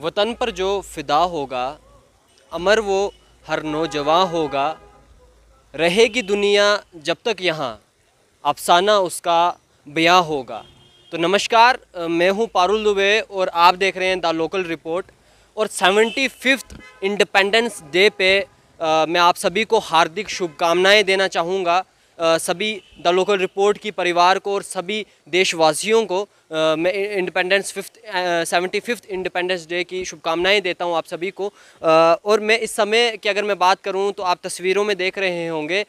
वतन पर जो फ़िदा होगा, अमर वो हर नौजवां होगा। रहेगी दुनिया जब तक यहाँ, अफसाना उसका बयां होगा। तो नमस्कार, मैं हूँ पारुल दुबे और आप देख रहे हैं द लोकल रिपोर्ट। और 75th इंडिपेंडेंस डे पे मैं आप सभी को हार्दिक शुभकामनाएं देना चाहूँगा। सभी द लोकल रिपोर्ट की परिवार को और सभी देशवासियों को मैं 75th इंडिपेंडेंस डे की शुभकामनाएं देता हूं आप सभी को। और मैं इस समय की अगर मैं बात करूं तो आप तस्वीरों में देख रहे होंगे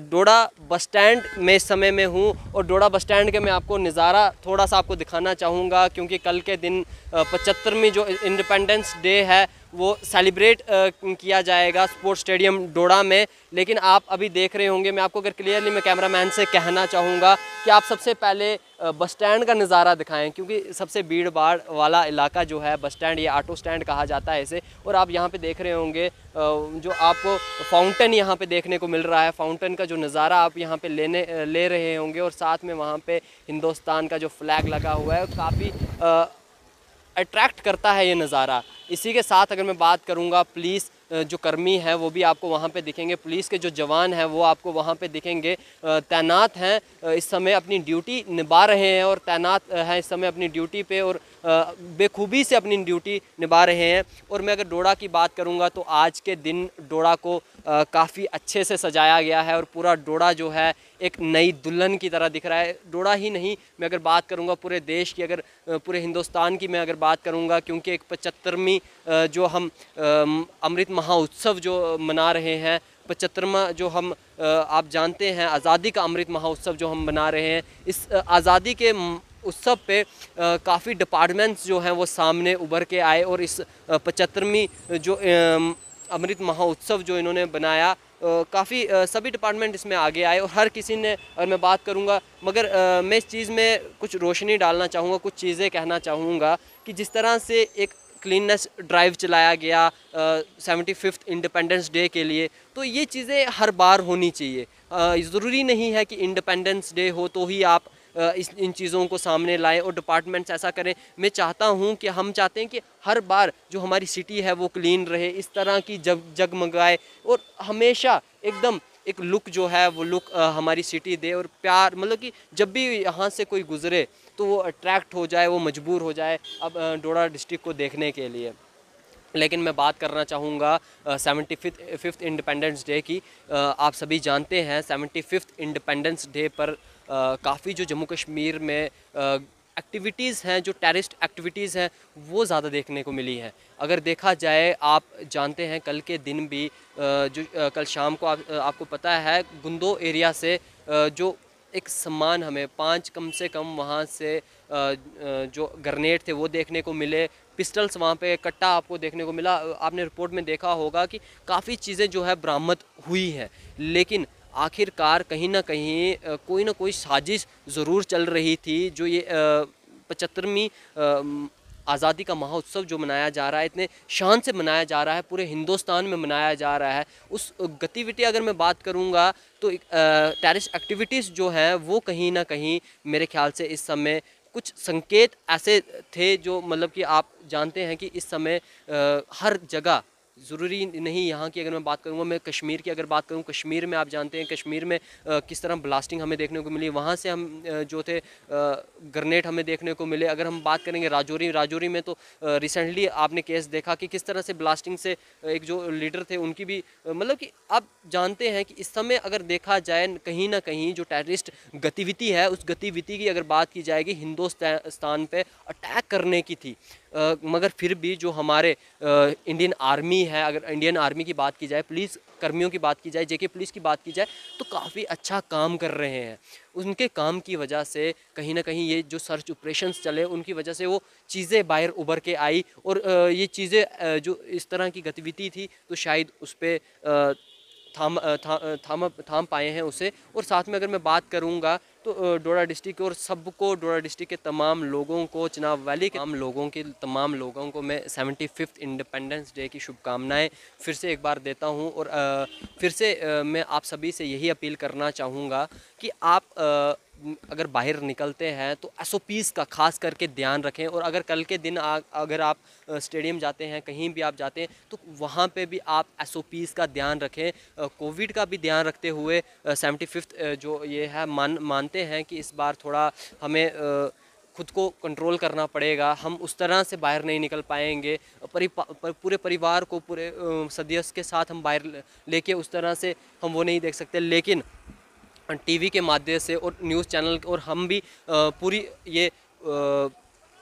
डोडा बस स्टैंड में इस समय में हूं। और डोडा बस स्टैंड के मैं आपको नज़ारा थोड़ा सा आपको दिखाना चाहूँगा, क्योंकि कल के दिन 75वीं जो इंडिपेंडेंस डे है वो सेलिब्रेट किया जाएगा स्पोर्ट्स स्टेडियम डोडा में। लेकिन आप अभी देख रहे होंगे, मैं आपको अगर क्लियरली मैं कैमरामैन से कहना चाहूँगा कि आप सबसे पहले बस स्टैंड का नज़ारा दिखाएं, क्योंकि सबसे भीड़ भाड़ वाला इलाका जो है बस स्टैंड, ये ऑटो स्टैंड कहा जाता है इसे। और आप यहाँ पे देख रहे होंगे जो आपको फाउंटेन यहाँ पे देखने को मिल रहा है, फाउंटेन का जो नज़ारा आप यहाँ पे ले रहे होंगे। और साथ में वहाँ पे हिंदुस्तान का जो फ्लैग लगा हुआ है, काफ़ी अट्रैक्ट करता है ये नज़ारा। इसी के साथ अगर मैं बात करूँगा, पुलिस जो कर्मी हैं वो भी आपको वहाँ पे दिखेंगे, पुलिस के जो जवान हैं वो आपको वहाँ पे दिखेंगे, तैनात हैं इस समय, अपनी ड्यूटी निभा रहे हैं और तैनात हैं इस समय अपनी ड्यूटी पे और बेखूबी से अपनी ड्यूटी निभा रहे हैं। और मैं अगर डोडा की बात करूँगा तो आज के दिन डोडा को काफ़ी अच्छे से सजाया गया है और पूरा डोडा जो है एक नई दुल्हन की तरह दिख रहा है। डोडा ही नहीं, मैं अगर बात करूँगा पूरे देश की, अगर पूरे हिंदुस्तान की मैं अगर बात करूँगा, क्योंकि एक 75वीं जो हम अमृत महोत्सव जो मना रहे हैं, 75वां जो हम आप जानते हैं आज़ादी का अमृत महोत्सव जो हम मना रहे हैं, इस आज़ादी के उत्सव पे काफ़ी डिपार्टमेंट्स जो हैं वो सामने उभर के आए और इस 75वीं जो अमृत महोत्सव जो इन्होंने बनाया, काफ़ी सभी डिपार्टमेंट इसमें आगे आए और हर किसी ने, अगर मैं बात करूँगा, मगर मैं इस चीज़ में कुछ रोशनी डालना चाहूँगा, कुछ चीज़ें कहना चाहूँगा कि जिस तरह से एक क्लीननेस ड्राइव चलाया गया 75th इंडिपेंडेंस डे के लिए, तो ये चीज़ें हर बार होनी चाहिए। ज़रूरी नहीं है कि इंडिपेंडेंस डे हो तो ही आप इन चीज़ों को सामने लाएं और डिपार्टमेंट्स ऐसा करें। मैं चाहता हूं कि हम चाहते हैं कि हर बार जो हमारी सिटी है वो क्लीन रहे, इस तरह की जगमगाए और हमेशा एकदम एक लुक जो है वो लुक हमारी सिटी दे और प्यार, मतलब कि जब भी यहाँ से कोई गुज़रे तो वो अट्रैक्ट हो जाए, वो मजबूर हो जाए अब डोडा डिस्ट्रिक्ट को देखने के लिए। लेकिन मैं बात करना चाहूँगा 75th इंडिपेंडेंस डे की। आप सभी जानते हैं 75th इंडिपेंडेंस डे पर काफ़ी जो जम्मू कश्मीर में एक्टिविटीज़ हैं, जो टेररिस्ट एक्टिविटीज़ हैं वो ज़्यादा देखने को मिली हैं। अगर देखा जाए, आप जानते हैं कल के दिन भी कल शाम को आपको पता है गुंदो एरिया से जो एक सम्मान हमें 5 कम से कम वहाँ से जो ग्रेनेड थे वो देखने को मिले, पिस्टल्स वहाँ पे कट्टा आपको देखने को मिला। आपने रिपोर्ट में देखा होगा कि काफ़ी चीज़ें जो है बरामद हुई हैं, लेकिन आखिरकार कहीं ना कहीं कोई ना कोई साजिश ज़रूर चल रही थी। जो ये 75वीं आज़ादी का महोत्सव जो मनाया जा रहा है, इतने शान से मनाया जा रहा है, पूरे हिंदुस्तान में मनाया जा रहा है, उस गतिविधि अगर मैं बात करूँगा तो टेररिस्ट एक्टिविटीज़ जो हैं वो कहीं ना कहीं मेरे ख्याल से इस समय कुछ संकेत ऐसे थे जो, मतलब कि आप जानते हैं कि इस समय हर जगह, ज़रूरी नहीं यहाँ की अगर मैं बात करूँगा, मैं कश्मीर की अगर बात करूँ, कश्मीर में आप जानते हैं कश्मीर में किस तरह ब्लास्टिंग हमें देखने को मिली, वहाँ से हम जो थे ग्रेनेड हमें देखने को मिले। अगर हम बात करेंगे राजौरी में तो रिसेंटली आपने केस देखा कि किस तरह से ब्लास्टिंग से एक जो लीडर थे उनकी भी, मतलब कि आप जानते हैं कि इस समय अगर देखा जाए कहीं ना कहीं जो टेररिस्ट गतिविधि है उस गतिविधि की अगर बात की जाएगी हिंदुस्तान पे अटैक करने की थी। मगर फिर भी जो हमारे इंडियन आर्मी है, अगर इंडियन आर्मी की बात की जाए, पुलिस कर्मियों की बात की जाए, जेके पुलिस की बात की जाए, तो काफ़ी अच्छा काम कर रहे हैं। उनके काम की वजह से कहीं ना कहीं ये जो सर्च ऑपरेशंस चले उनकी वजह से वो चीज़ें बाहर उभर के आई और ये चीज़ें जो इस तरह की गतिविधि थी तो शायद उस पर थाम पाए हैं उसे। और साथ में अगर मैं बात करूंगा तो डोडा डिस्ट्रिक्ट और सबको, डोडा डिस्ट्रिक्ट के तमाम लोगों को, चिनाब वैली के तमाम लोगों को मैं 75th इंडिपेंडेंस डे की शुभकामनाएं फिर से एक बार देता हूं। और फिर से मैं आप सभी से यही अपील करना चाहूँगा कि आप अगर बाहर निकलते हैं तो एसओपीज़ का खास करके ध्यान रखें। और अगर कल के दिन अगर आप स्टेडियम जाते हैं, कहीं भी आप जाते हैं, तो वहाँ पे भी आप एसओपीज़ का ध्यान रखें। कोविड का भी ध्यान रखते हुए 75th जो ये है मानते हैं कि इस बार थोड़ा हमें खुद को कंट्रोल करना पड़ेगा। हम उस तरह से बाहर नहीं निकल पाएंगे, पूरे परिवार को, पूरे सदस्य के साथ हम बाहर लेके उस तरह से हम वो नहीं देख सकते। लेकिन टीवी के माध्यम से और न्यूज़ चैनल और हम भी पूरी ये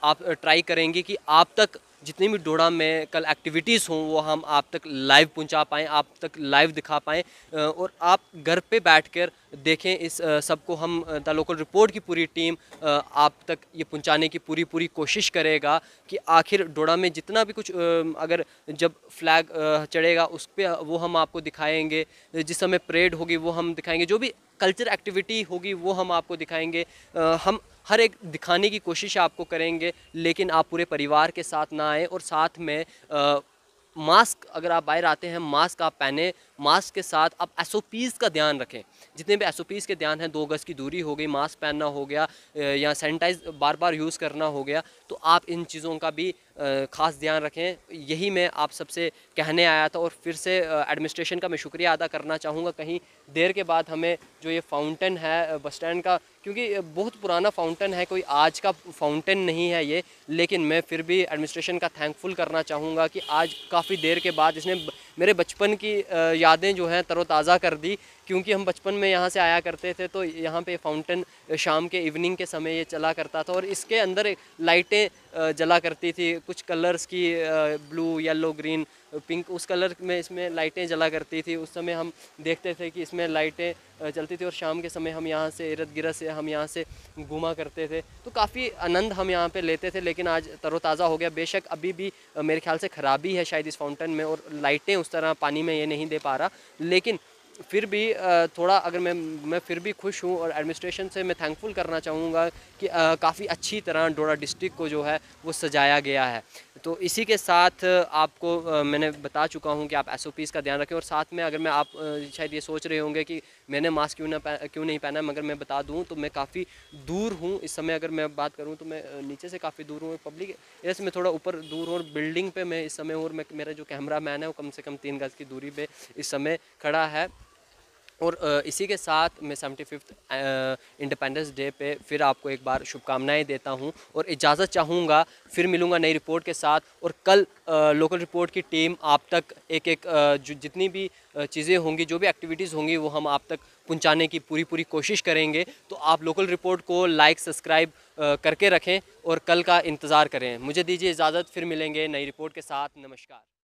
आप ट्राई करेंगे कि आप तक जितनी भी डोडा में कल एक्टिविटीज़ हों वो हम आप तक लाइव पहुंचा पाएँ, आप तक लाइव दिखा पाएँ। और आप घर पे बैठकर देखें इस सबको। हम द लोकल रिपोर्ट की पूरी टीम आप तक ये पहुंचाने की पूरी कोशिश करेगा कि आखिर डोडा में जितना भी कुछ अगर जब फ्लैग चढ़ेगा उस पर वो हम आपको दिखाएंगे, जिस समय परेड होगी वो हम दिखाएंगे, जो भी कल्चर एक्टिविटी होगी वो हम आपको दिखाएंगे। हम हर एक दिखाने की कोशिश आपको करेंगे, लेकिन आप पूरे परिवार के साथ ना आए। और साथ में मास्क, अगर आप बाहर आते हैं मास्क आप पहने, मास्क के साथ आप एसओपीज़ का ध्यान रखें। जितने भी एसओपीज़ के ध्यान हैं, 2 गज की दूरी हो गई, मास्क पहनना हो गया, या सैनिटाइज बार बार यूज़ करना हो गया, तो आप इन चीज़ों का भी ख़ास ध्यान रखें। यही मैं आप सबसे कहने आया था। और फिर से एडमिनिस्ट्रेशन का मैं शुक्रिया अदा करना चाहूँगा। कहीं देर के बाद हमें जो ये फाउंटेन है बस स्टैंड का, क्योंकि बहुत पुराना फाउंटेन है, कोई आज का फाउंटेन नहीं है ये, लेकिन मैं फिर भी एडमिनिस्ट्रेशन का थैंकफुल करना चाहूँगा कि आज काफ़ी देर के बाद इसने मेरे बचपन की यादें जो हैं तरोताज़ा कर दी। क्योंकि हम बचपन में यहाँ से आया करते थे तो यहाँ पे फाउंटेन शाम के इवनिंग के समय ये चला करता था, और इसके अंदर लाइटें जला करती थी कुछ कलर्स की, ब्लू, येलो, ग्रीन, पिंक, उस कलर में इसमें लाइटें जला करती थी। उस समय हम देखते थे कि इसमें लाइटें चलती थी, और शाम के समय हम यहाँ से इर्द गिर्द से हम यहाँ से घूमा करते थे, तो काफ़ी आनंद हम यहाँ पे लेते थे। लेकिन आज तरोताज़ा हो गया। बेशक अभी भी मेरे ख्याल से ख़राबी है शायद इस फाउंटेन में, और लाइटें उस तरह पानी में ये नहीं दे पा रहा, लेकिन फिर भी थोड़ा अगर मैं फिर भी खुश हूँ। और एडमिनिस्ट्रेशन से मैं थैंकफुल करना चाहूँगा कि काफ़ी अच्छी तरह डोडा डिस्ट्रिक्ट को जो है वो सजाया गया है। तो इसी के साथ आपको मैंने बता चुका हूँ कि आप एसओपीज़ का ध्यान रखें। और साथ में अगर मैं आप शायद ये सोच रहे होंगे कि मैंने मास्क क्यों नहीं पहना, मगर मैं बता दूँ तो मैं काफ़ी दूर हूँ इस समय। अगर मैं बात करूँ तो मैं नीचे से काफ़ी दूर हूँ, पब्लिक एरिया से मैं थोड़ा ऊपर दूर हूँ, और बिल्डिंग पे मैं इस समय, और मेरा जो कैमरा मैन है वो कम से कम 3 गज की दूरी पे इस समय खड़ा है। और इसी के साथ मैं 75th इंडिपेंडेंस डे पे फिर आपको एक बार शुभकामनाएं देता हूं, और इजाज़त चाहूँगा। फिर मिलूँगा नई रिपोर्ट के साथ, और कल लोकल रिपोर्ट की टीम आप तक एक जितनी भी चीज़ें होंगी, जो भी एक्टिविटीज़ होंगी, वो हम आप तक पहुंचाने की पूरी कोशिश करेंगे। तो आप लोकल रिपोर्ट को लाइक सब्सक्राइब करके रखें और कल का इंतज़ार करें। मुझे दीजिए इजाज़त, फिर मिलेंगे नई रिपोर्ट के साथ। नमस्कार।